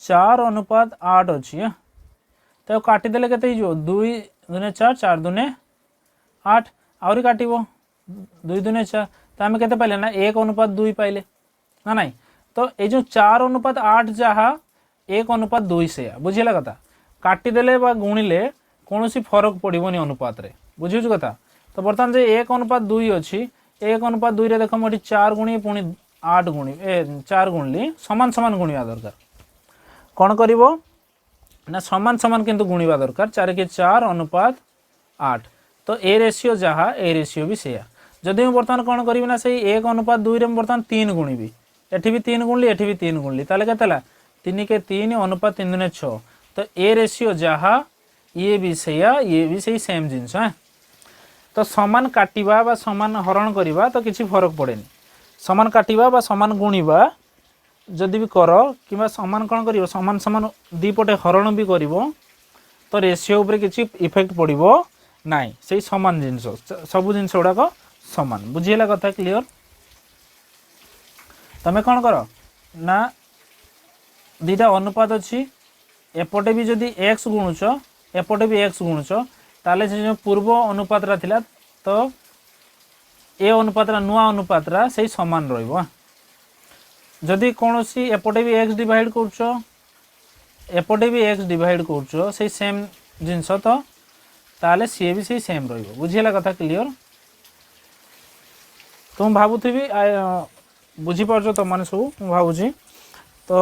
4 अनुपात 8 अच्छी तो काटिदेले के 2 दुने 4 4 दुने 8 आहरी काटो 2 दुने 4 तो आम के पाइले ना 1 अनुपात 2 पाइले ना नहीं तो ये जो 4 अनुपात 8 जहाँ 1 अनुपात 2 से बुझेगा कथा काटिदेले गुणिले कौन फरक पड़ोनी अनुपात रे बुझे कथा। तो बर्तमान जो 1 अनुपात 2 अच्छी 1 अनुपात 2 रे देख मुझे 4 गुणी पुणी 8 गुणी 4 गुणली सामान सामान गुणवा दरकार कौन कर ना सामान सामान किंतु गुणवा दरकार 4 के 4 अनुपात 8 तो ए रेशियो जहाँ ए रेशियो भी से जदि मैं बर्तमान कौन करी ना से 1 अनुपात 2 रे बर्तमान 3 गुणिबी एठी भी 3 गुणली एठी भी 3 गुणली ताले केतला 3 के 3 अनुपात 3 दुने 6 तो ए रेशियो जहाँ ये भी सही सेम जिनस। हाँ तो सामान काटिबा बा सामान हरण करवा तो किसी फरक पड़ेनी सामान काटिबा बा सामान गुणिबा जदि भी कर कि सामान कौन कर सामान सामान दीपटे हरण भी कर तो रेशियो उपरे किसी इफेक्ट पड़ो ना से सामान जिनस सब जिनस गुड़ाक सामान बुझेगा कथा क्लियर। तमें कौन कर ना 2टा अनुपात अच्छी एपटे भी जदि एक्स गुणुच एपटे भी एक्स गुणुच ताले से जो पूर्व अनुपातरा थिला तो ए अनुपातरा नुआ अनुपातरा से सामान रहिबो जदि कौन सी एपटे भी एक्स डिवाइड कर एपटे भी एक्स डिवाइड कर से सेम जिनस तो ताले सी भी से सेम रहिबो बुझेगा कथा क्लियर। तुम भावुथि बुझीपार तुम मैंने सब भावुची तो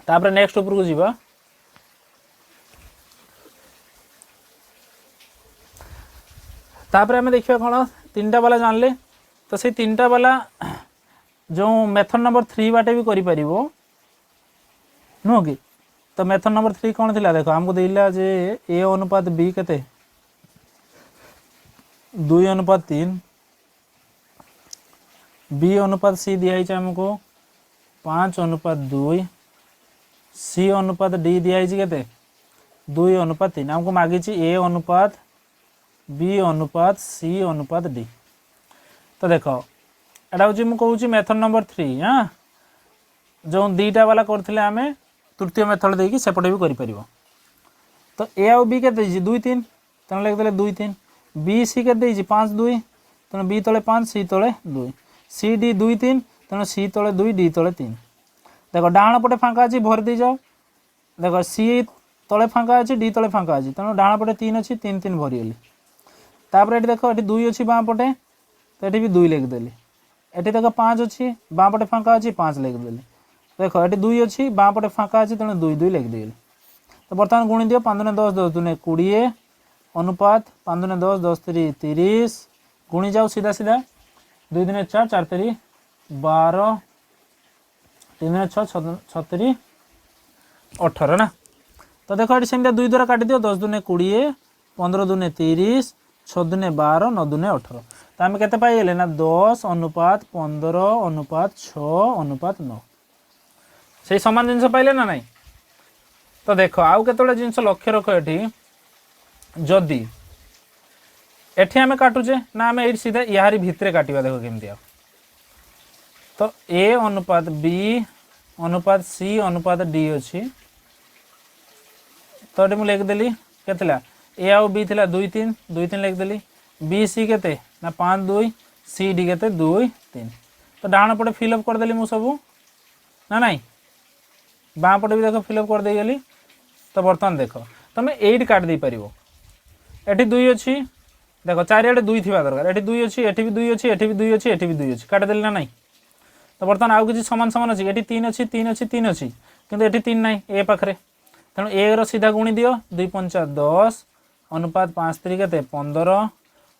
तापर नेक्स्ट ऊपर को जीवा तापर आम देखा कौन 3टा वाला जानले तो से 3टा वाला जो मेथड नंबर 3 बाटे भी करि परिबो नुह कि तो मेथड नंबर 3 कौन थिला देखो हमको देला जे ए अनुपात बी केते 2:3 बी अनुपात सी दिया हमको 5:2 सी अनुपात डी दिया केते 2:3 हमको मागी ए अनुपात बी अनुपात सी अनुपात डी। तो देख एटा हूँ मुझे मेथड नंबर 3 हाँ जो दीटा वाला करते आम तृतीय मेथड देकी सेपटे भी कर। तो ए आउ बी के 2-3 तेना लिखिदे 2-3 बी सी के 5-2 तेना बी तले 5 सी तले 2 सी डी 2-3 तेना सी तले 2 डी तले 3। देख डाण पटे फांका अच्छी भर दी जाओ देख सी तले फांका अच्छी डी तले फांका अच्छी तेना डाण पटे 3 अच्छी 3-3 भरीगली। तापर ये देख ये 2 अच्छी बाँ पटे तो ये भी 2 लिखिदेली। ये देख 5 अच्छी बाँ पटे फांका अच्छी 5 लिखिदेली। देख ये 2 अच्छी बाँ पटे फांका अच्छी तेना 2 लिखिदेली। तो बर्तमान गुणी दियो 5-10 10 20 अनुपात 5-10 10 30 गुणी जाओ सीधा सीधा 2-4 4 12 3-6 36 18 ना। तो देखो ये सेमती 2 द्वारा काटी दियो 10 20 15 30 6 12 9 18। तो आम के पाइले ना 10 अनुपात 15 अनुपात 6 अनुपात 9 से सामान जिनस पाइले ना नहीं। तो देख आउ के जिनस लक्ष्य रख ये जदि एठी आम काटुचे ना आम ये सीधा यारी भितर काटिबा देखो केमती। तो ए अनुपात बी अनुपात सी अनुपात डी अच्छी तो ये मुझे लिखिदेली के ए आउ बी थिला 2-3 2-3 लिखिदेली बी सी केते ना 5-2 सी डी केते 2-3। तो डाण पटे फिलअप करदेली मु सबू ना नहीं बाँ पटे भी देख फिलअप कर दे गली। तो बर्तमान देख तुम 8 काट दे पार एटी 2 अच्छी देख चारिआडे 2 थी दरकार ये 2 अच्छी एटी भी 2 अच्छी एटी भी 2 अच्छी एटी भी 2 अच्छी काटिदेली ना नहीं। तो बर्तमान आउ किसी सामान सामान अच्छी ये 3 अच्छी 3 अच्छी 3 अच्छी किंतु ये 3 ना ए पाखे तेणु ए सीधा गुणी दियो 2-5 10 अनुपात 5-3 के 15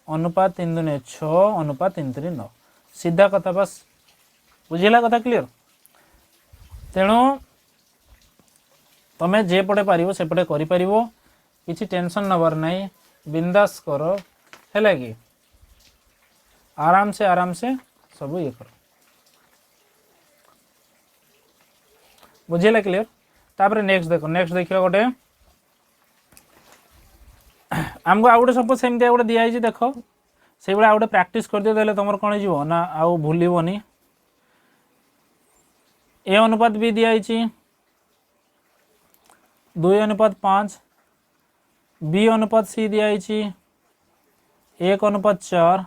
अनुपात 3-2 6 अनुपात 3-3 9 सीधा कथा बस बुझेगा कथा क्लीयर। तेणु तमें जे पटे पारिबो से पटे करि पारिबो किछि टेंशन नबर नहीं बिंदास करो है कि आराम से सब ये करो बुझेगा क्लीयर। तापर नेक्स्ट देखो नेक्स्ट देखियो गोटे आमको आउ गोटे सपोज सेमती गोटे दिखाई देख से भाई गोटे प्राक्ट कर दियो तुम कौन हो ना आउ भूलबनी। ए अनुपात बी दिखाई 2:5 बी अनुपात सी दिखाई 1:4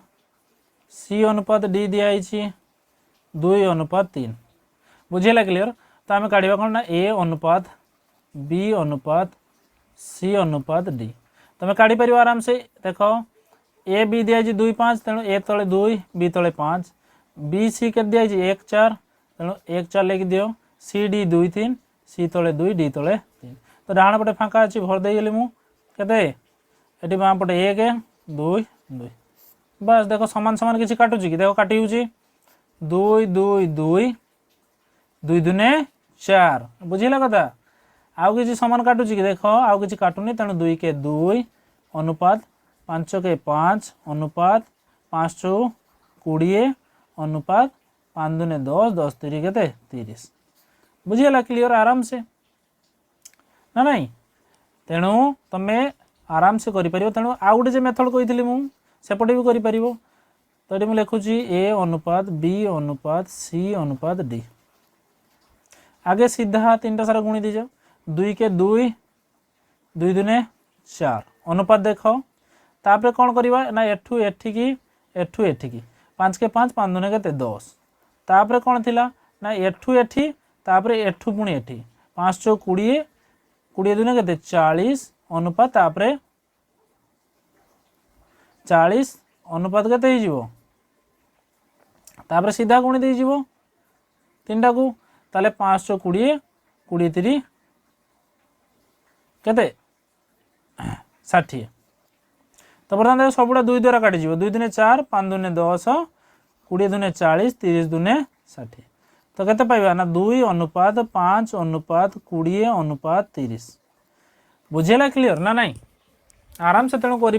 सी अनुपात डी दिखाई 2:3 बुझेगा क्लीयर। तो आम काढ़ा कौन ना ए अनुपात बी अनुपात सी अनुपात डी तुम काढ़ी पार आराम से देख ए बी दिखाई 2-5 तेणु ए तले 2 बी तले 5 बी सी के दिखाई 1-4 तेणु 1-4 लिख दियो सी डी 2-3 सी तले 2 डी तले 3। तो डाण पटे फांका अच्छी भर देगली मुझे बाँ पटे 1-2-2 बस देख सामान सामान किसी काटुची कि देख काटी 2-2-2 2-2 4 बुझेगा कथा आउ किसी सामान काटुची कि देख आउ किसी काटुनी तेणु 2 के 2 अनुपात 5 के 5 अनुपात 5 20 अनुपात 5-2 10 10 3 के 30 बुझेगा क्लीयर आराम से ना नहीं। तेणु तुम्हें आराम से करि परिबो। तेणु आउ गोटे मेथड कही मुझे भी करि परिबो। तो ये मुझे लिखुची ए अनुपात बी अनुपात सी अनुपात डी आगे सीधा 3टा सारा गुणी दीजिए 2 के 2 2-2 4 अनुपात देख तापर कौन करवा ना एठू एठिकी 5 के 5 5-2 के 10 तापर कौन थिला ना एठू एठी तापर एठू पुणी एठी 5 20 20 के 40 अनुपात तापर 40 अनुपात के तापर सीधा गुणी दे 3टा को ताले 520 20 केते 60। तो बर्तमान सबुड़ा 2 द्वारा काटिज 2-2 4 5-2 10 20-2 40 30-2 60। तो केते पाइबा ना 2 अनुपात 5 अनुपात 20 अनुपात 30 बुझेला क्लियर ना नहीं आराम से तेणु करि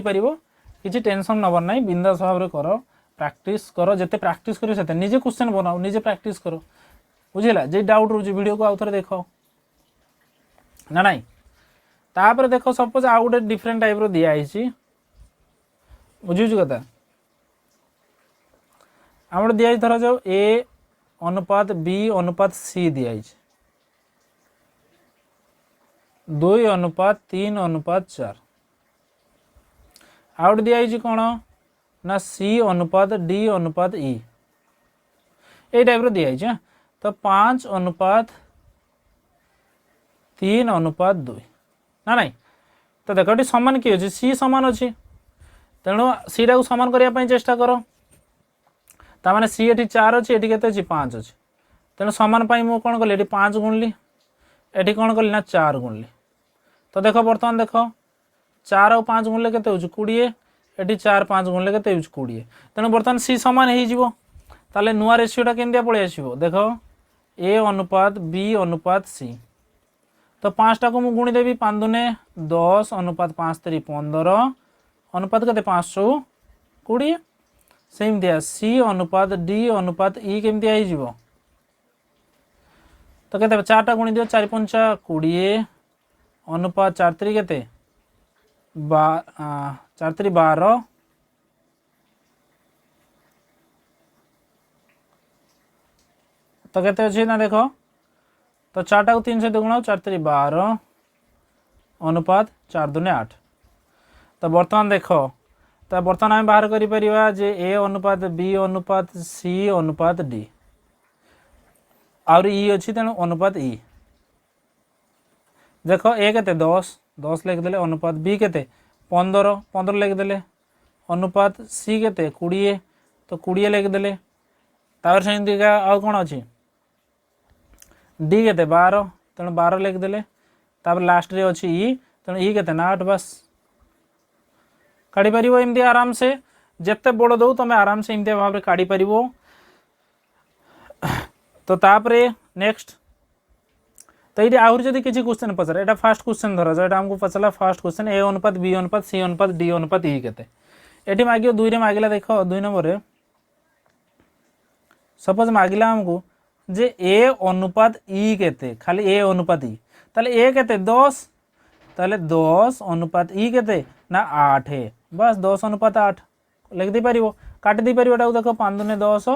किसी टेंशन नबर ना बिंदास भाव कर प्रैक्टिस कर जिते प्रैक्टिस कर निजे क्वेश्चन बनाओ निजे प्रैक्टिस कर बुझेगा जे डाउट रोचे वीडियो को आउ थे देख ना नहीं तापर देख सपोज आउ गोटे डिफरेंट टाइप दिखाई बुझुच कथा आम दिखाई धर जाओ ए अनुपात बी अनुपात सी दिखाई 2 अनुपात 3 अनुपात 4 आउट दिखाई कौन ना सी अनुपात डी अनुपात ई ये टाइप दिखाई तो 5 अनुपात 3 अनुपात 2 ना नहीं तो देख ये सामान किए अच्छे सी सामान अच्छी तेणु सीटा को सामान करने चेष्टा कर ताने सी ये 4 अच्छी ये के 5 अच्छी तेणु सामान मुझे कौन कली ये 5 गुणली ये कौन कली ना 4 गुणली तो देख बर्तमान देख 4 और 5 गुणले के 20 ये 4 5 गुणले के 20 तेणु बर्तमान सी सामान हो नुआ रेसीोटा केमती पलि आसो देख ए अनुपात बी अनुपात सी तो 5टा को मुझे गुणीदेवी 5 दूने 10 अनुपात 5 3 15 अनुपात के 5 20 सेमती सी अनुपात डी अनुपात ई केमती हो तो के 4टा गुणी दियो 4 5 20 अनुपात 4 3 के 4 3 12 तो केते अच्छे ना देख तो 4टा को 3 से दुगुण 4 3 12 अनुपात 4 दूने 8 तो बर्तमान देख तो बर्तमान आम बाहर करिपरिबा जे ए अनुपात बी अनुपात सी अनुपात डी आउर ई अच्छी तेणु अनुपात ई देख ए के 10 10 लिखिदे अनुपात बी के 15 15 लिखिदे अनुपात सी के 20 तो 20 लिखिदे तापर सेमती आउ कौन अच्छी डी के 12 तेणु 12 लिखिदे तापर लास्ट रे अच्छी ई तेणु ई के 8 बस काढ़ी पार एमती आराम से जिते बड़ दो तुम आराम से एमती भाव में काढ़ी पार तो तापरे नेक्स्ट तो ये आहरी जब किसी क्वेश्चन पचारे यहाँ फास्ट क्वेश्चन धरा जाए आमको पचारा फास्ट क्वेश्चन ए अनुपात बी अनुपात सी अनुपात डी अनुपात ई के ये मागे 2 मागिला देख 2 नंबर सपोज मागिला आमको जे ए अनुपात ई के खाली ए अनुपात ई ताले ए के 10 ताले 10 अनुपात ई के ना 8 है बस 10 अनुपात 8 लिख दी पार काटी दी पार देख 5 दूने 10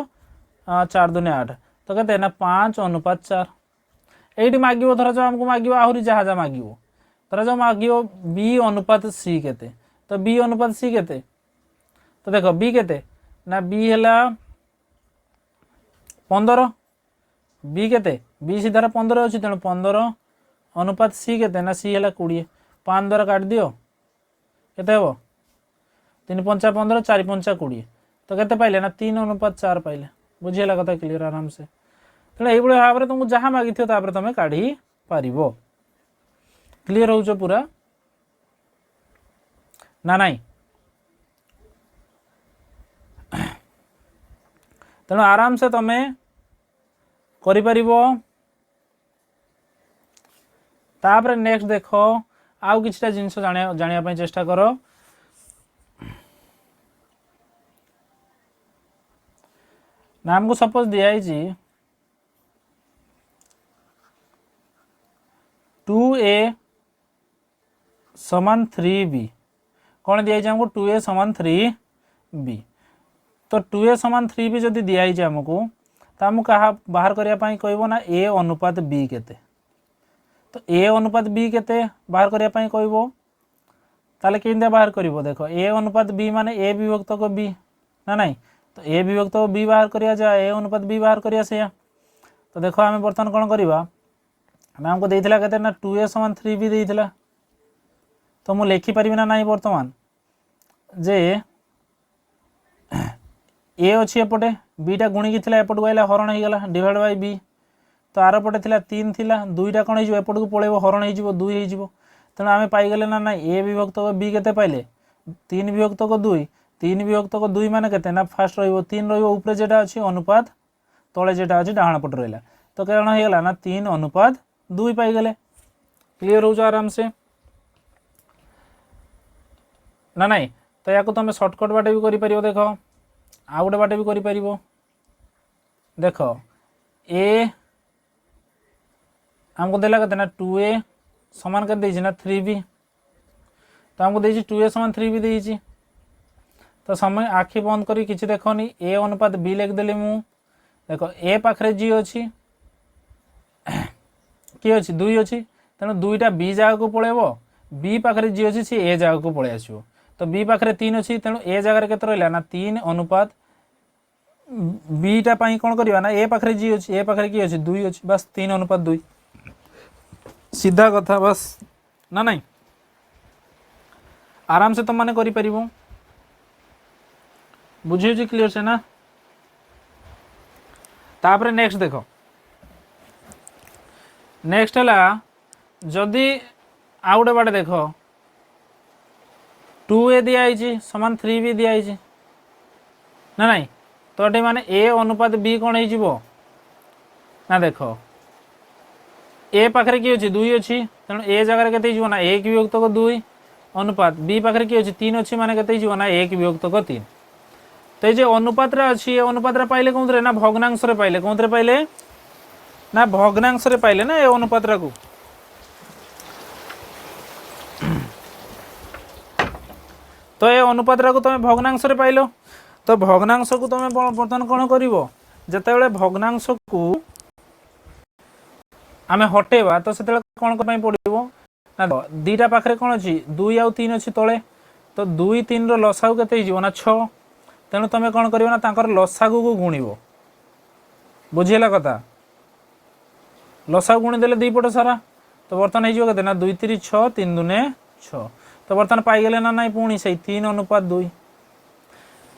4 दूने 8 तो कहते ना 5 अनुपात 4 ये मागिब धर जाओ आमको मागिब आहरी जहाँ जहाँ मागिब धर जाओ मागिब बी अनुपात सी के तो बी अनुपात सी के तो देख बी के ना बी है 15 बी के बी सीधार 15 अच्छी तेणु 15 अनुपात सी के ना सी है 20 5 द्वारा काट दियो केते हे 3 5 15 4 5 20 तो केते पाइले ना 3 अनुपात 4 पाइले बुझीगला कथा क्लियर आराम से तेणु ये भाव में तुमको जहाँ मागी तुम काढ़ी पार क्लीयर हो पूरा ना नहीं तेणु आराम से तुम कर नेक्स्ट देख आउ किछटा जिनस जानिया चेष्टा कर ना आमको सपोज दिखाई 2a समान 3b कौन दिखाई आमको 2a समान 3b तो 2a समान 3b जदि दिखाई आमको तो आमको कहा बाहर करने कहब ना a अनुपात b केते तो a अनुपात b केते बाहर करने कहब ताले केमती बाहर कर देख a अनुपात b माने a विभक्त को b ना नहीं तो a विभक्त को b बाहर करिया जाए a अनुपात b बाहर करिया से तो देखो आम बर्तमान कौन करवा ना आमको देइथिला केते ना 2a समान 3b देइथिला तो मु लिखि परिबि ना नहीं बर्तमान जे ए अच्छी एपटे बीटा गुणिकी थिला एपट को आइला हरण हो गला डिवाइड बाय बी तो आर पटे थिला 3 थिला 2टा कौन हो एपट को पळेबो हरण हो 2 हो तेणु आम पाइगले ना ना ए विभक्त को बी केते पाइले 3 विभक्त को 2 3 विभक्त को 2 माने केते ना फास्ट रहिबो 3 रहिबो ऊपर जेटा अछि अनुपात तळे जेटा अछि डाहाण पट रहिला तो कौन हो गला ना 3:2 पाईगले। क्लीयर हो आराम से ना नहीं। तो या तुम सर्टकट बाटे भी कर देख आउ गोटे बाटे भी कर देख ए आमको देला कहते ना 2a समान कर ना 3b तो आमको देगी 2a समान 3b देगी। तो समय आखि बंद करी किसी देखनी a अनुपात b लिखदेली मु देख ए पाखे जी अच्छी किए अच्छी 2 अच्छी तेणु 2टा b जगह को पलैब b पाखे जी अच्छी सी a जगह को पलि आसो। तो b पाखे 3 अच्छी तेणु a जगार के रहा ना 3 अनुपात bटा कौन करवा ना a पाखे जी अच्छी a पाखे किए अच्छी 2 अच्छी बस 3:2 सीधा कथा बस ना नहीं आराम से तुम मैंने कर बुझे क्लियर से ना। तापर नेक्स्ट देख नेक्स्ट है जदि आउ गोटे बाटे देख 2a दिखाई समान 3b दिखाई ना नहीं। तो ये माने a अनुपात b कौन हो ना देख ए पाखे किए अच्छी 2 अच्छी तेणु ए जगार के ना 1 विभक्तक 2 अनुपात b पाखे किए अच्छी 3 अच्छी माने के ना 1 विभक्तक 3। तो ये अनुपात अच्छी अनुपात पाइले कौन ना भग्नांश पाइले कौन पाइले ना भग्नांश पाइले ना ये अनुपात को। तो ये अनुपात को तुम भग्नांश पाइल तो भग्नांश को तुम बर्तमान कौन कर जिते भग्नांश को आम हटेवा तो से कौन पड़ो ना 2टा पाखे कौन अच्छी 2 आउ 3 अच्छी तले तो 2 3 लसागु के ना 6 तेणु तुम कौन कर लसागु को गुणव बुझीला कथा लसागु गुणीदे 2 पट सारा तो बर्तमान हो ना 2 3 6 3 2 6 तो बर्तमान पाईगले ना ना पुणी से 3:2।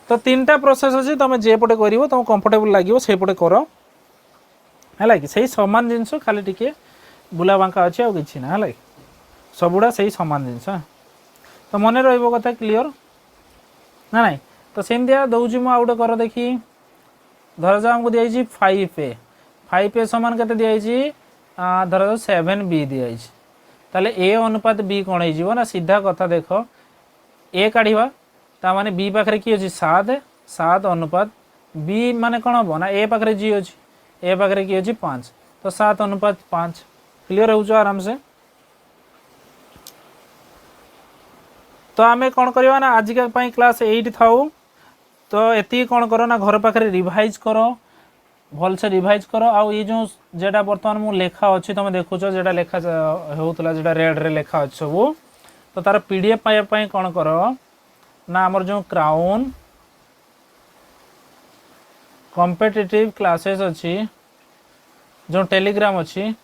तो 3टा प्रोसेस अच्छी तुम जेपटे कर तुम कंफर्टेबल लगे से पटे कर है कि सही सामान जिनस खाली टिके बुला बांका अच्छे आ कि ना है सबुड़ा सही सामान जिनस तो मन रहा क्लीयर ना नहीं। तो सेम दिया दौर मुझे गोटे कर देखी धर जाओ आमको दिखाई 5a 5a समान के दिखाई धर जाओ 7b दिखाई ताले a अनुपात b कौन हो ना सीधा कथा देख a काढ़ा ताने b पाखे किए अच्छी 7 अनुपात b माने कौन हम ना a पाखे g अच्छी ए पाखे किए अच्छी 5 तो 7:5 क्लीयर हो आराम से। तो आम कौन करवा ना आज क्लास 8 थाऊ तो ये कौन कर ना घर पाखे रिवाइज कर भल से रिवाइज कर आउ ये जो जेटा बर्तमान मु लेखा अच्छी तुम देखुच जेटा लेखा होता जेटा रेड रे लेखा अच्छे सब तो तार पीडीएफ पाइबा कौन कर ना आमर जो क्राउन कॉम्पिटिटिव क्लासेस अच्छी जो टेलीग्राम अच्छी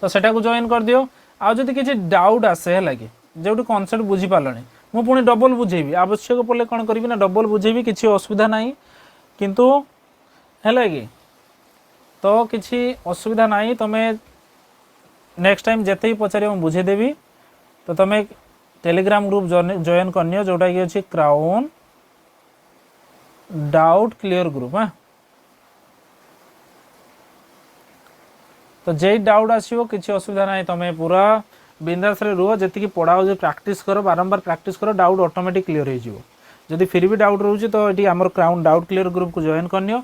तो सेटा को जॉइन कर दियो। आउ जदि किसी डाउट आसे है कि जो कॉन्सेप्ट बुझी पारे मु पुणी डबल बुझेबी आवश्यक पड़े कौन करी ना डबल बुझेबी किसी असुविधा नहीं किंतु है कि तो किसी असुविधा नहीं तुम्हें नेक्स्ट टाइम जिते ही पचार बुझेदेवी तो तुम्हें टेलीग्राम ग्रुप जॉइन करनी जोटा कि अच्छी क्राउन डाउट क्लियर ग्रुप। हाँ तो जे डाउट आसो किसी असुविधा ना तुम्हें पूरा बिंदास रुह जी पढ़ा प्रैक्टिस कर बारंबार प्रैक्टिस कर डाउट ऑटोमेटिक क्लियर हो जदि फिर भी डाउट रोचे तो ये आमर क्राउन डाउट क्लियर ग्रुप को जॉइन करनी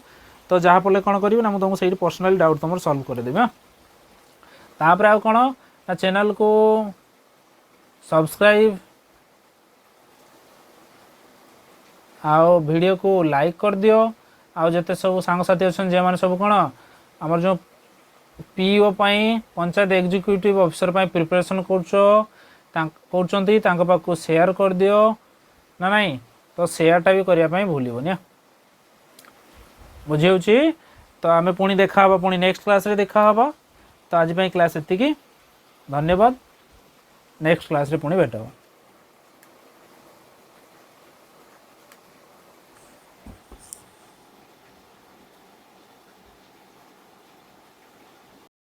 तो जहाँफल कौन करी ना तुमको सही पर्सनाली डाउट तुम सॉल्व करदेवी। तापर आ कौन ना चैनल को सब्सक्राइब आओ वीडियो को लाइक कर दियो आओ जते सब सांगसाथी अच्छा जे मैंने सब कौन आमर जो PO panchayat executive officer preparation कर शेयर कर दियो ना नहीं तो शेयरटा भी करने भूलनी बुझे। तो आम पुणी देखा पुणी नेक्स्ट क्लास रे देखा तो आज क्लास एति धन्यवाद नेक्स्ट क्लास रे पुणी भेट।